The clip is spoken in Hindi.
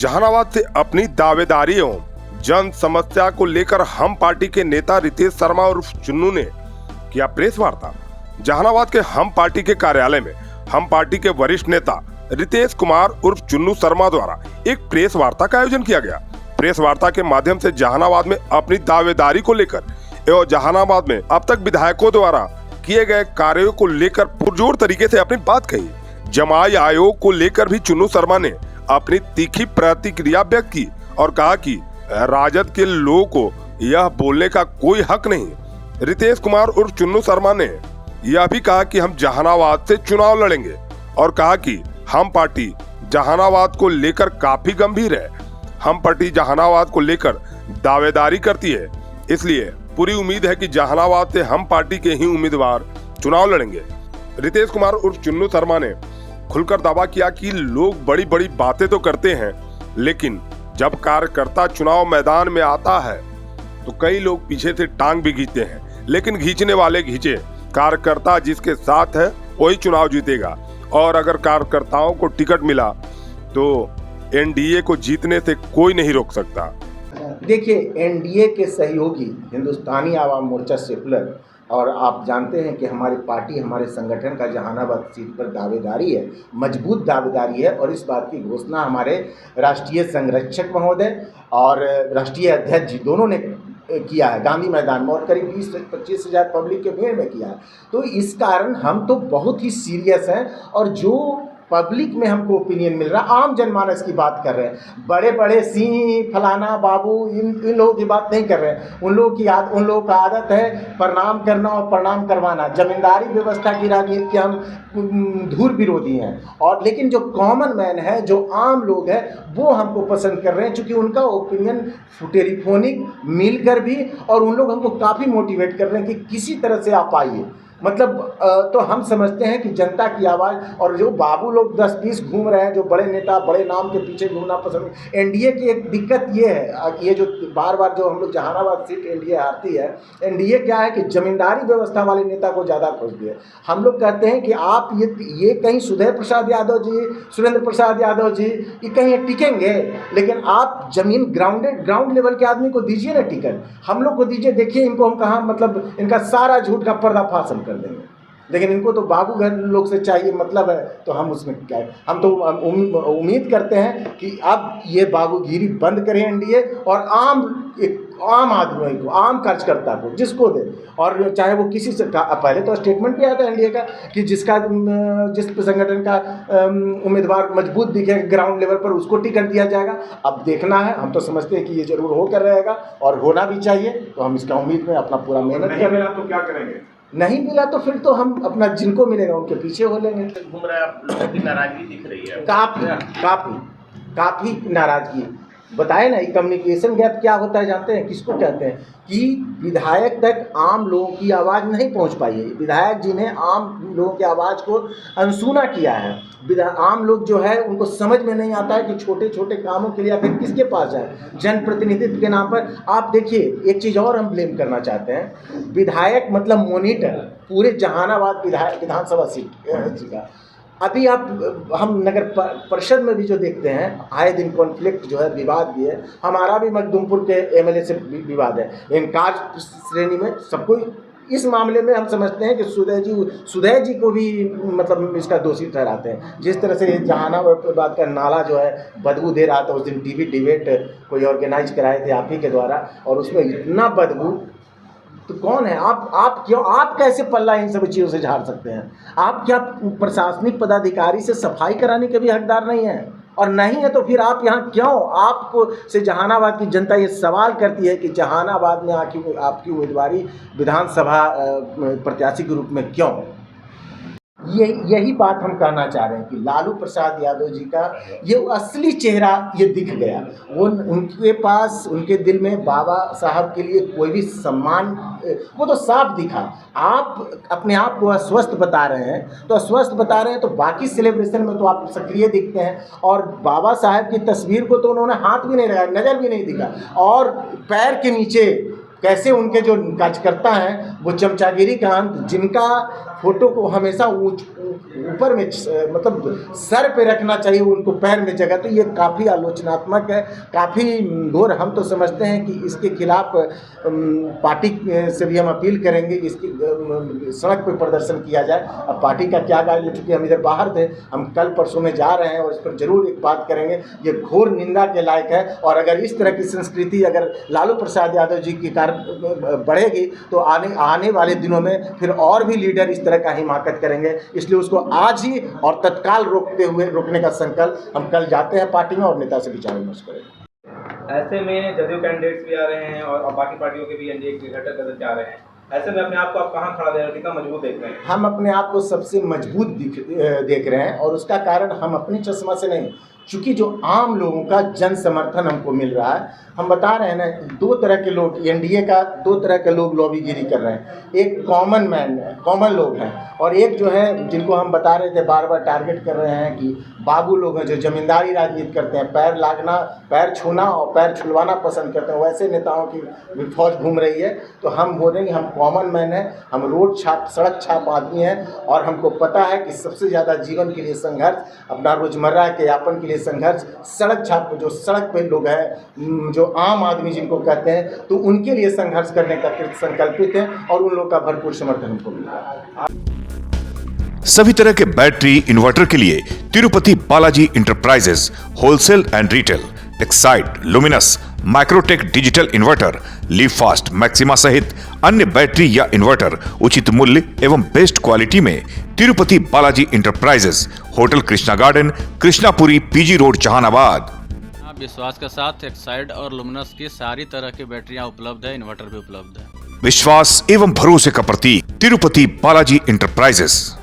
जहानाबाद से अपनी दावेदारियों जन समस्या को लेकर हम पार्टी के नेता रितेश शर्मा और चुन्नू ने किया प्रेस वार्ता। जहानाबाद के हम पार्टी के कार्यालय में हम पार्टी के वरिष्ठ नेता रितेश कुमार उर्फ चुन्नू शर्मा द्वारा एक प्रेस वार्ता का आयोजन किया गया। प्रेस वार्ता के माध्यम से जहानाबाद में अपनी दावेदारी को लेकर एवं जहानाबाद में अब तक विधायकों द्वारा किए गए कार्यों को लेकर पुरजोर तरीके से अपनी बात कही। जमाई आयोग को लेकर भी चुन्नू शर्मा ने अपनी तीखी प्रतिक्रिया व्यक्त की और कहा कि राजद के लोगों को यह बोलने का कोई हक नहीं। रितेश कुमार उर्फ चुन्नू शर्मा ने यह भी कहा कि हम जहानाबाद से चुनाव लड़ेंगे और कहा कि हम पार्टी जहानाबाद को लेकर काफी गंभीर है। हम पार्टी जहानाबाद को लेकर दावेदारी करती है, इसलिए पूरी उम्मीद है कि जहानाबाद से हम पार्टी के ही उम्मीदवार चुनाव लड़ेंगे। रितेश कुमार उर्फ चुन्नू शर्मा ने खुलकर दावा किया कि लोग बड़ी बड़ी बातें तो करते हैं, लेकिन जब कार्यकर्ता चुनाव मैदान में आता है तो कई लोग पीछे से टांग भी खींचते हैं, लेकिन खींचने वाले खींचे। कार्यकर्ता जिसके साथ है वही चुनाव जीतेगा और अगर कार्यकर्ताओं को टिकट मिला तो एनडीए को जीतने से कोई नहीं रोक सकता। देखिए, एनडीए के सहयोगी हिंदुस्तानी आवाम मोर्चा सेकुलर, और आप जानते हैं कि हमारी पार्टी, हमारे संगठन का जहानाबाद सीट पर दावेदारी है, मजबूत दावेदारी है। और इस बात की घोषणा हमारे राष्ट्रीय संरक्षक महोदय और राष्ट्रीय अध्यक्ष जी दोनों ने किया है गांधी मैदान में, और करीब 20 से 25 हज़ार पब्लिक के भीड़ में किया है। तो इस कारण हम तो बहुत ही सीरियस हैं, और जो पब्लिक में हमको ओपिनियन मिल रहा, आम जनमानस की बात कर रहे हैं। बड़े बड़े सिंह फलाना बाबू इन लोगों की बात नहीं कर रहे हैं। उन लोगों का आदत है प्रणाम करना और प्रणाम करवाना। जमींदारी व्यवस्था की राजनीति के हम धूर विरोधी हैं, और लेकिन जो कॉमन मैन है, जो आम लोग हैं, वो हमको पसंद कर रहे हैं, चूँकि उनका ओपिनियन टेलीफोनिक मिलकर भी, और उन लोग हमको काफ़ी मोटिवेट कर रहे हैं कि किसी तरह से आप आइए। मतलब तो हम समझते हैं कि जनता की आवाज़, और जो बाबू लोग 10-20 घूम रहे हैं, जो बड़े नेता बड़े नाम के पीछे घूमना पसंद। एनडीए की एक दिक्कत ये है, ये जो बार बार जो हम लोग जहानाबाद सीट एनडीए हारती है, एनडीए क्या है कि जमींदारी व्यवस्था वाले नेता को ज़्यादा खोजती है। हम लोग कहते हैं कि आप ये कहीं सुधीर प्रसाद यादव जी, सुरेंद्र प्रसाद यादव जी, ये कहीं टिकेंगे, लेकिन आप जमीन ग्राउंड लेवल के आदमी को दीजिए ना टिकट, हम लोग को दीजिए। देखिए इनको हम कहाँ, मतलब इनका सारा झूठ का पर्दाफाश कर देंगे, लेकिन इनको तो बाबू घर लोग से चाहिए मतलब है, तो हम उसमें क्या है। हम तो उम्मीद करते हैं कि अब ये बाबूगिरी बंद करें एनडीए, और आम आदमी को, आम कार्यकर्ता को, जिसको दे, और चाहे वो किसी से पहले तो स्टेटमेंट भी आया था एनडीए का कि जिस संगठन का उम्मीदवार मजबूत दिखेगा ग्राउंड लेवल पर, उसको टिकट दिया जाएगा। अब देखना है, हम तो समझते हैं कि ये जरूर होकर रहेगा और होना भी चाहिए, तो हम इसका उम्मीद में अपना पूरा मेहनत कर रहे हैं। तो क्या करेंगे? नहीं मिला तो फिर तो हम अपना जिनको मिलेगा उनके पीछे हो लेंगे। घूम रहे आप, लोगों की नाराजगी दिख रही है। काफ़ी नाराजगी। बताए ना, कम्युनिकेशन गैप क्या होता है जानते हैं? किसको कहते हैं? कि विधायक तक आम लोगों की आवाज़ नहीं पहुंच पाई है। विधायक जी ने आम लोगों की आवाज़ को अनसुना किया है। आम लोग जो है उनको समझ में नहीं आता है कि छोटे छोटे कामों के लिए आखिर किसके पास जाए। जनप्रतिनिधित्व के नाम पर आप देखिए, एक चीज़ और हम ब्लेम करना चाहते हैं। विधायक मतलब मॉनिटर पूरे जहानाबाद विधानसभा सीट का। अभी हम नगर परिषद में भी जो देखते हैं, आए दिन कॉन्फ्लिक्ट जो है, विवाद भी है। हमारा भी मखदूमपुर के एमएलए से विवाद है, लेकिन कार्य श्रेणी में सबको इस मामले में हम समझते हैं कि सुदय जी को भी मतलब इसका दोषी ठहराते हैं। जिस तरह से जहानाबाद का नाला जो है बदबू दे रहा था, उस दिन टीवी डिबेट कोई ऑर्गेनाइज कराए थे आप ही के द्वारा, और उसमें इतना बदबू, तो कौन है आप क्यों, आप कैसे पल्ला इन सब चीज़ों से झाड़ सकते हैं? आप क्या प्रशासनिक पदाधिकारी से सफाई कराने के भी हकदार नहीं हैं? और नहीं है तो फिर आप यहाँ क्यों? आपको से जहानाबाद की जनता ये सवाल करती है कि जहानाबाद में आपकी उम्मीदवारी विधानसभा प्रत्याशी के रूप में क्यों? यही बात हम कहना चाह रहे हैं कि लालू प्रसाद यादव जी का ये असली चेहरा ये दिख गया। वो उनके पास, उनके दिल में बाबा साहब के लिए कोई भी सम्मान, वो तो साफ दिखा। आप अपने आप को अस्वस्थ बता रहे हैं, तो अस्वस्थ बता रहे हैं तो बाकी सेलिब्रेशन में तो आप सक्रिय दिखते हैं, और बाबा साहब की तस्वीर को तो उन्होंने हाथ भी नहीं लगाया, नज़र भी नहीं दिखा, और पैर के नीचे कैसे उनके जो कार्यकर्ता हैं वो चमचागिरी का अंत, जिनका फोटो को हमेशा ऊपर में मतलब सर पे रखना चाहिए, उनको पैर में जगह, तो ये काफ़ी आलोचनात्मक है, काफ़ी घोर। हम तो समझते हैं कि इसके खिलाफ पार्टी से भी हम अपील करेंगे, इसकी सड़क पे प्रदर्शन किया जाए। अब पार्टी का क्या कार्य, चूँकि हम इधर बाहर थे, हम कल परसों में जा रहे हैं और इस पर जरूर एक बात करेंगे। ये घोर निंदा के लायक है, और अगर इस तरह की संस्कृति अगर लालू प्रसाद यादव जी की बढ़ेगी तो आने वाले दिनों में फिर और भी लीडर इस तरह का हिमाकत करेंगे। इसलिए उसको आज ही और तत्काल रोकने का संकल्प हम कल जाते हैं पार्टी में और नेता से विचार विमर्श करेंगे। ऐसे में जदयू कैंडिडेट्स भी आ रहे हैं और बाकी पार्टियों के भी एनडीए के घटक सदस्य आ रहे हैं, ऐसे में अपने आप को आप कहाँ खड़ा दे रहे हैं, कितना मजबूत देख रहे हैं? हम अपने आप को सबसे मजबूत देख रहे हैं, और उसका कारण हम अपनी चश्मा से नहीं, चूँकि जो आम लोगों का जन समर्थन हमको मिल रहा है। हम बता रहे हैं ना, दो तरह के लोग, एनडीए का दो तरह के लोग लॉबीगिरी कर रहे हैं। एक कॉमन लोग हैं, और एक जो है जिनको हम बता रहे थे, बार बार टारगेट कर रहे हैं कि बाबू लोग हैं जो जमींदारी राजनीति करते हैं, पैर छूना और पैर छुलवाना पसंद करते हैं, वैसे नेताओं की फौज घूम रही है। तो हम बोलेंगे हम कॉमन मैन हैं, हम रोड छाप सड़क छाप आदमी हैं, और हमको पता है कि सबसे ज़्यादा जीवन के लिए संघर्ष, अपना रोजमर्रा के यापन के लिए संघर्ष सड़क छाप, जो सड़क पे लोग हैं, जो आम आदमी जिनको कहते हैं, तो उनके लिए संघर्ष करने का संकल्पित है, और उन लोगों का भरपूर समर्थन हमको मिल रहा है। सभी तरह के बैटरी इन्वर्टर के लिए Tirupati Balaji enterprises wholesale and retail, Exide, luminous, Microtek digital inverter, leave fast, maxima सहित अन्य बैटरी या इन्वर्टर उचित मूल्य एवं बेस्ट क्वालिटी में Tirupati Balaji enterprises, hotel Krishna garden, Krishnapuri, PG road, Jahanabad. विश्वास के साथ एक्साइड और लुमिनस की सारी तरह की बैटरियां उपलब्ध है, इन्वर्टर भी उपलब्ध है। विश्वास एवं भरोसे का प्रतीक तिरुपति बालाजी इंटरप्राइजेस।